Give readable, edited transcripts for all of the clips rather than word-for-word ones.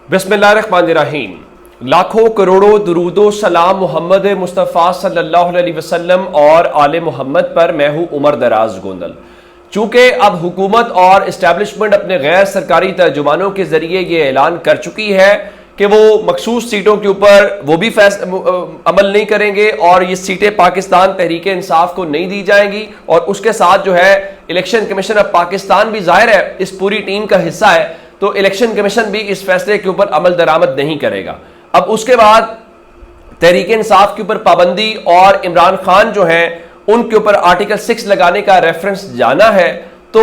बिस्मिल्लाहिर्रहमानिर्रहीम। लाखों करोड़ों दुरूदो सलाम मोहम्मद मुस्तफ़ा सल्लल्लाहु अलैहि वसल्लम और आले मोहम्मद पर। मैं हूँ उमर दराज गोंदल। चूंकि अब हुकूमत और इस्टेब्लिशमेंट अपने गैर सरकारी तर्जुमानों के जरिए ये ऐलान कर चुकी है कि वो मखसूस सीटों के ऊपर वो भी अमल नहीं करेंगे और ये सीटें पाकिस्तान तहरीक इंसाफ को नहीं दी जाएंगी, और उसके साथ जो है इलेक्शन कमीशन ऑफ पाकिस्तान भी जाहिर है इस पूरी टीम का हिस्सा है, तो इलेक्शन कमीशन भी इस फैसले के ऊपर अमल दरामद नहीं करेगा। अब उसके बाद तहरीक इंसाफ के ऊपर पाबंदी और इमरान खान जो है उनके ऊपर आर्टिकल 6 लगाने का रेफरेंस जाना है, तो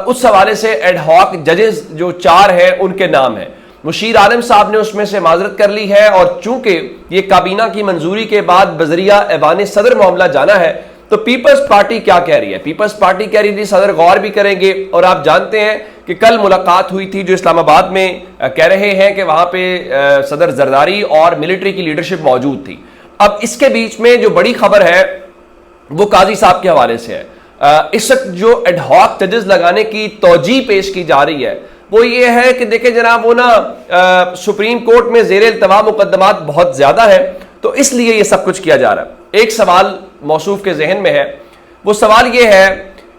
उस हवाले से एडहॉक जजेस जो 4 हैं उनके नाम है। मुशीर आलम साहब ने उसमें से माजरत कर ली है, और चूंकि ये काबीना की मंजूरी के बाद बजरिया ऐवान सदर मामला जाना है, तो पीपल्स पार्टी क्या कह रही है? पीपल्स पार्टी कह रही थी सदर गौर भी करेंगे, और आप जानते हैं कि कल मुलाकात हुई थी जो इस्लामाबाद में कह रहे हैं कि वहां पे सदर जरदारी और मिलिट्री की लीडरशिप मौजूद थी। अब इसके बीच में जो बड़ी खबर है वो काजी साहब के हवाले से है। इस वक्त जो एडहॉक जजेस लगाने की तौजीह पेश की जा रही है वो ये है कि देखें जनाब, वो ना सुप्रीम कोर्ट में ज़ेर इल्तवा मुकदमात बहुत ज्यादा है, तो इसलिए ये सब कुछ किया जा रहा है। एक सवाल मौसूफ के जहन में है, वो सवाल ये है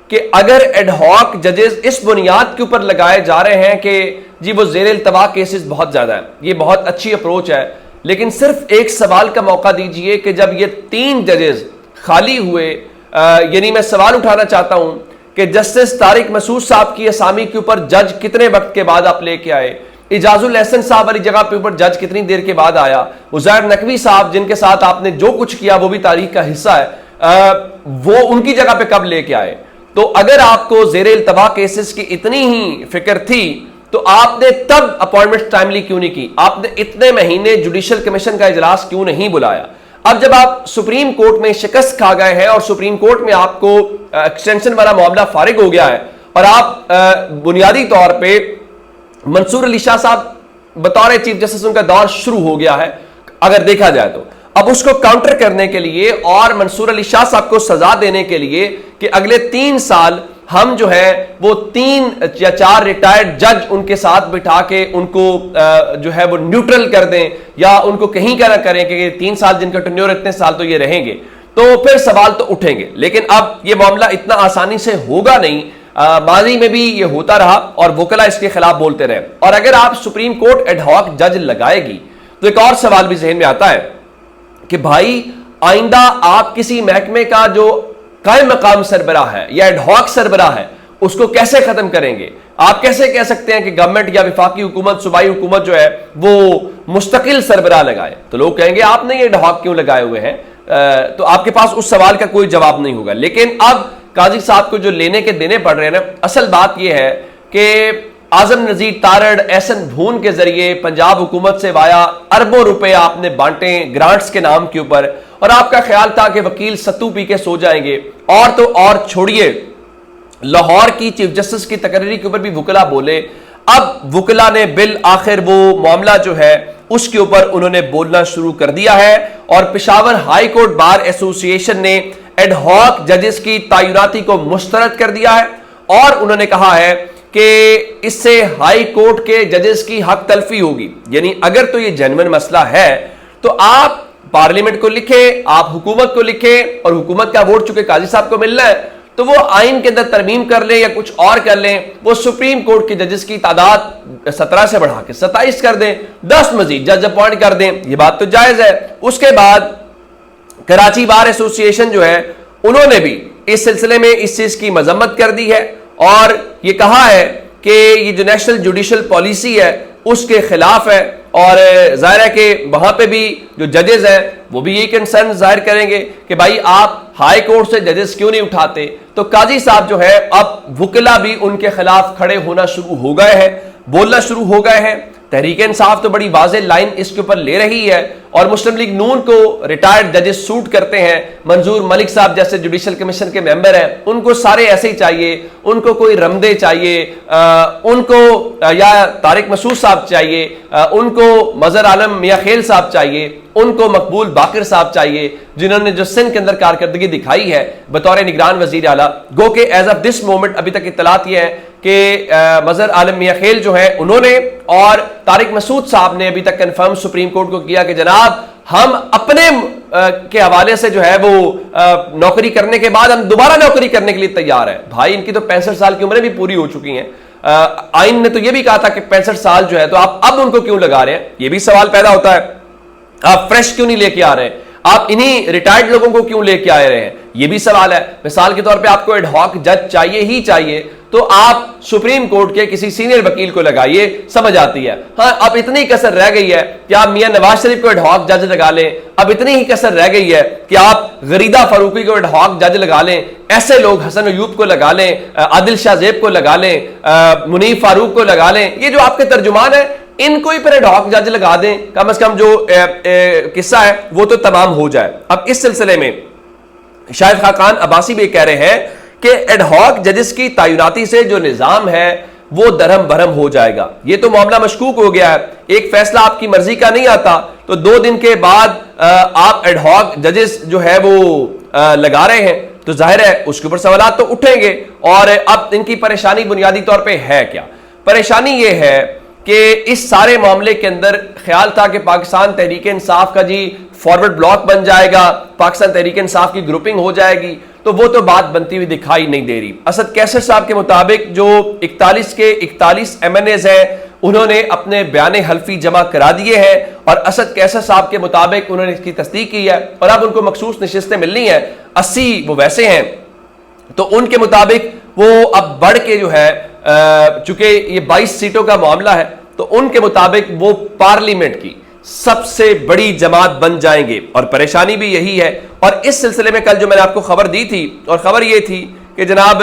कि अगर एडहॉक जजेस इस बुनियाद के ऊपर लगाए जा रहे हैं कि जी वो ज़ेर इल्तवा केसेस बहुत ज्यादा है, ये बहुत अच्छी अप्रोच है, लेकिन सिर्फ एक सवाल का मौका दीजिए कि जब ये 3 जजेस खाली हुए, यानी मैं सवाल उठाना चाहता हूं कि जस्टिस तारिक मसूद साहब की असामी के ऊपर जज कितने वक्त के बाद आप लेके आए, इजाजुल एहसन साहब वाली जगह पे ऊपर जज कितनी देर के बाद आया, उज़ैर नकवी साहब जिनके साथ आपने जो कुछ किया वो भी तारीख का हिस्सा है, वो उनकी जगह पे कब लेके आए? तो अगर आपको ज़ेर इल्तवा केसेस की इतनी ही फिक्र थी तो आपने तब अपॉइंटमेंट टाइमली क्यों नहीं की? आपने इतने महीने जुडिशल कमीशन का इजलास क्यों नहीं बुलाया? अब जब आप सुप्रीम कोर्ट में शिकस्त खा गए हैं और सुप्रीम कोर्ट में आपको एक्सटेंशन वाला मामला फारिग हो गया है, और आप बुनियादी तौर पे मंसूर अली शाह साहब बतौर चीफ जस्टिस उनका दौर शुरू हो गया है अगर देखा जाए तो, अब उसको काउंटर करने के लिए और मंसूर अली शाह साहब को सजा देने के लिए कि अगले 3 साल हम जो है वो 3 या 4 रिटायर्ड जज उनके साथ बिठा के उनको जो है वो न्यूट्रल कर दें, या उनको कहीं का ना करें कि 3 साल जिनका टेन्योर इतने साल तो ये रहेंगे, तो फिर सवाल तो उठेंगे। लेकिन अब ये मामला इतना आसानी से होगा नहीं। माजी में भी ये होता रहा और वकला इसके खिलाफ बोलते रहे, और अगर आप सुप्रीम कोर्ट एडहॉक जज लगाएगी तो एक और सवाल भी जहन में आता है कि भाई आइंदा आप किसी महकमे का जो कायम मकाम सरबराह है या एडहॉक सरबराह है उसको कैसे खत्म करेंगे? आप कैसे कह सकते हैं कि गवर्नमेंट या विफाकी हुकूमत, सूबाई हुकूमत जो है वो मुस्तकिल सरबराह लगाए? तो लोग कहेंगे आपने ये एडहॉक क्यों लगाए हुए हैं, तो आपके पास उस सवाल का कोई जवाब नहीं होगा। लेकिन अब काजी साहब को जो लेने के देने पड़ रहे हैं ना, असल बात यह है कि आजम नजीर तारड़, एहसन भून के जरिए पंजाब हुकूमत से वाया अरबों रुपए आपने बांटे ग्रांट्स के नाम के ऊपर, और आपका ख्याल था कि वकील सत्तू पी के सो जाएंगे। और तो और छोड़िए, लाहौर की चीफ जस्टिस की तकरीरी के ऊपर भी वकला बोले। अब वकला ने बिल आखिर वो मामला जो है उसके ऊपर उन्होंने बोलना शुरू कर दिया है, और Peshawar high court bar association ने एडहॉक जजेस की तैनाती को मुस्तरद कर दिया है, और उन्होंने कहा है कि इससे हाई कोर्ट के जजेस की हक तलफी होगी। यानी अगर तो ये जेन्युइन मसला है तो आप पार्लियामेंट को लिखें, आप हुकूमत को लिखें, और हुकूमत का वोट चुके काजी साहब को मिलना है तो वो आइन के अंदर तरमीम कर लें या कुछ और कर लें, वो सुप्रीम कोर्ट के जजेस की तादाद 17 से बढ़ा के 27 कर दें, 10 मजीद जज अपॉइंट कर दें, ये बात तो जायज है। उसके बाद कराची बार एसोसिएशन जो है उन्होंने भी इस सिलसिले में इस चीज की मजम्मत कर दी है, और ये कहा है कि ये जो नेशनल जुडिशल पॉलिसी है उसके खिलाफ है, और जाहिर है कि वहां पे भी जो जजेस हैं वो भी यही कंसर्न जाहिर करेंगे कि भाई आप हाई कोर्ट से जजेस क्यों नहीं उठाते। तो काजी साहब जो है अब वकला भी उनके खिलाफ खड़े होना शुरू हो गए हैं, बोलना शुरू हो गए हैं। तहरीक इंसाफ तो बड़ी वाज़ेह लाइन इसके ऊपर ले रही है, और मुस्लिम लीग नून को रिटायर्ड जजेस सूट करते हैं। मंजूर मलिक साहब जैसे जुडिशल कमीशन के मेंबर हैं, उनको सारे ऐसे ही चाहिए, उनको कोई रमदे चाहिए, उनको या तारिक मसूद साहब चाहिए, उनको मजहर आलम मियां खेल साहब चाहिए, उनको मकबूल बाकर साहब चाहिए, जिन्होंने जो सिंध के अंदर कारकर्दगी दिखाई है बतौर निगरान वजीर आला। गो के एज ऑफ दिस मोमेंट अभी तक इत्तलात यह है कि मजहर आलम मियां खेल जो है उन्होंने और तारिक मसूद साहब ने अभी तक कंफर्म सुप्रीम कोर्ट को किया कि जनाब हम अपने के हवाले से जो है वो नौकरी करने के बाद हम दोबारा नौकरी करने के लिए तैयार है। भाई इनकी तो 65 साल की उम्रें भी पूरी हो चुकी हैं। आइन ने तो यह भी कहा था कि 65 साल जो है, तो आप अब उनको क्यों लगा रहे हैं? यह भी सवाल पैदा होता है। आप फ्रेश क्यों नहीं लेके आ रहे हैं? आप इन्हीं रिटायर्ड लोगों को क्यों लेके आ रहे हैं? यह भी सवाल है। मिसाल के तौर पे आपको एडहॉक जज चाहिए ही चाहिए, तो आप सुप्रीम कोर्ट के किसी सीनियर वकील को लगाइए, समझ आती है। हाँ, अब इतनी कसर रह गई है कि आप मियां नवाज शरीफ को एडहॉक जज लगा लें। अब इतनी ही कसर रह गई है कि आप गरीदा फारूकी को एडहॉक जज लगा लें। ऐसे लोग हसन अयूब को लगा लें, आदिल शाह ज़ेब को लगा लें, मुनीफ फारूक को लगा लें। ये जो आपके तर्जुमान है इनको ही फिर एडहॉक जज लगा दें, कम से कम जो किस्सा है वो तो तमाम हो जाए। अब इस सिलसिले में शाहिद खाकान अब्बासी भी कह रहे हैं कि एडहॉक जजेस की तैनाती से जो निजाम है वो दरहम बरहम हो जाएगा। ये तो मामला मशकूक हो गया है। एक फैसला आपकी मर्जी का नहीं आता तो 2 दिन के बाद आप एडहॉक जजेस जो है वो लगा रहे हैं, तो जाहिर है उसके ऊपर सवाल तो उठेंगे। और अब इनकी परेशानी बुनियादी तौर पर है क्या? परेशानी ये है कि इस सारे मामले के अंदर ख्याल था कि पाकिस्तान तहरीक इंसाफ का जी फॉरवर्ड ब्लॉक बन जाएगा, पाकिस्तान तहरीक इंसाफ की ग्रुपिंग हो जाएगी, तो वो तो बात बनती हुई दिखाई नहीं दे रही। असद कैसर साहब के मुताबिक जो 41 के 41 MNAs हैं उन्होंने अपने बयान हल्फी जमा करा दिए हैं और असद कैसर साहब के मुताबिक उन्होंने इसकी तस्दीक की है और अब उनको मखसूस नशिस्तें मिलनी है। 80 वो वैसे हैं, तो उनके मुताबिक वो अब बढ़ के जो है चूंकि ये 22 सीटों का मामला है, तो उनके मुताबिक वो पार्लियामेंट की सबसे बड़ी जमात बन जाएंगे। और परेशानी भी यही है। और इस सिलसिले में कल जो मैंने आपको खबर दी थी, और खबर ये थी कि जनाब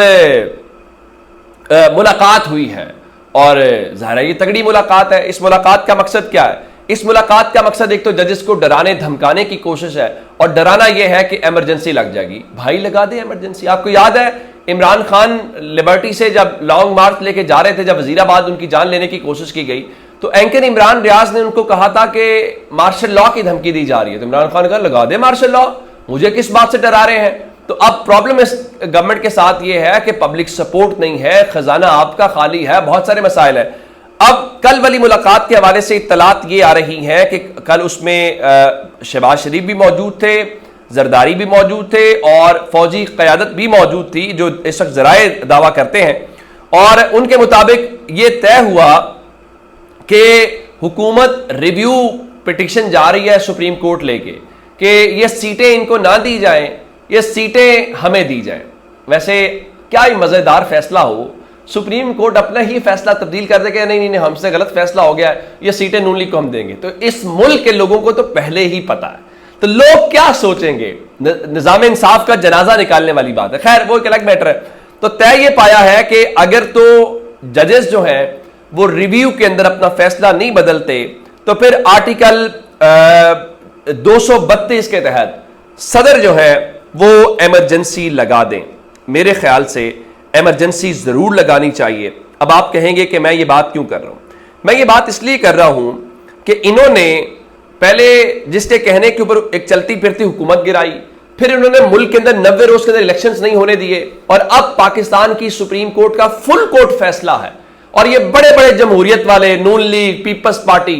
मुलाकात हुई है और ज़ाहिर है ये तगड़ी मुलाकात है। इस मुलाकात का मकसद क्या है? इस मुलाकात का मकसद एक तो जजेस को डराने धमकाने की कोशिश है, और डराना यह है कि इमरजेंसी लग जाएगी। भाई लगा दे इमरजेंसी। आपको याद है इमरान खान लिबर्टी से जब लॉन्ग मार्च लेके जा रहे थे, जब वजीराबाद उनकी जान लेने की कोशिश की गई, तो एंकर इमरान रियाज ने उनको कहा था कि मार्शल लॉ की धमकी दी जा रही है। तो इमरान खान ने कहा लगा दे मार्शल लॉ, मुझे किस बात से डरा रहे हैं? तो अब प्रॉब्लम इस गवर्नमेंट के साथ ये है कि पब्लिक सपोर्ट नहीं है, खजाना आपका खाली है, बहुत सारे मसाइल है। अब कल वाली मुलाकात के हवाले से इत्तलात ये आ रही है कि कल उसमें शहबाज शरीफ भी मौजूद थे, जरदारी भी मौजूद थे और फौजी क़यादत भी मौजूद थी, जो इस वक्त ज़राए दावा करते हैं। और उनके मुताबिक ये तय हुआ कि हुकूमत रिव्यू पिटिशन जा रही है सुप्रीम कोर्ट लेके कि ये सीटें इनको ना दी जाएं, ये सीटें हमें दी जाएं। वैसे क्या ही मज़ेदार फैसला हो, सुप्रीम कोर्ट अपना ही फैसला तब्दील कर देगा, नहीं नहीं हमसे गलत फैसला हो गया है, ये सीटें नून लीग को हम देंगे। तो इस मुल्क के लोगों को तो पहले ही पता है, तो लोग क्या सोचेंगे? निजाम इंसाफ का जनाजा निकालने वाली बात है। खैर वो एक अलग मैटर है। तो तय ये पाया है कि अगर तो जजेस जो हैं वो रिव्यू के अंदर अपना फैसला नहीं बदलते, तो फिर आर्टिकल 232 के तहत सदर जो है वो इमरजेंसी लगा दें। मेरे ख्याल से इमरजेंसी जरूर लगानी चाहिए। अब आप कहेंगे कि मैं ये बात क्यों कर रहा हूं? मैं ये बात इसलिए कर रहा हूं कि इन्होंने पहले जिसके कहने के ऊपर एक चलती फिरती हुकूमत गिराई, फिर इन्होंने मुल्क के अंदर 90 रोज के अंदर इलेक्शंस नहीं होने दिए, और अब पाकिस्तान की सुप्रीम कोर्ट का फुल कोर्ट फैसला है। और ये बड़े बड़े जमहूरियत वाले नून लीग, पीपल्स पार्टी,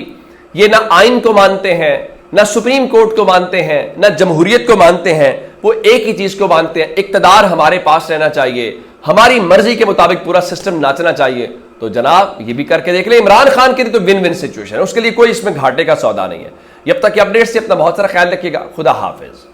ये ना आइन को मानते हैं, ना सुप्रीम कोर्ट को मानते हैं, ना जमहूरियत को मानते हैं। वो एक ही चीज को मानते हैं, इक्तदार हमारे पास रहना चाहिए, हमारी मर्जी के मुताबिक पूरा सिस्टम नाचना चाहिए। तो जनाब ये भी करके देख ले, इमरान खान के लिए तो विन विन सिचुएशन है, उसके लिए कोई इसमें घाटे का सौदा नहीं है। जब तक अपडेट्स से अपना बहुत सारा ख्याल रखिएगा। खुदा हाफिज।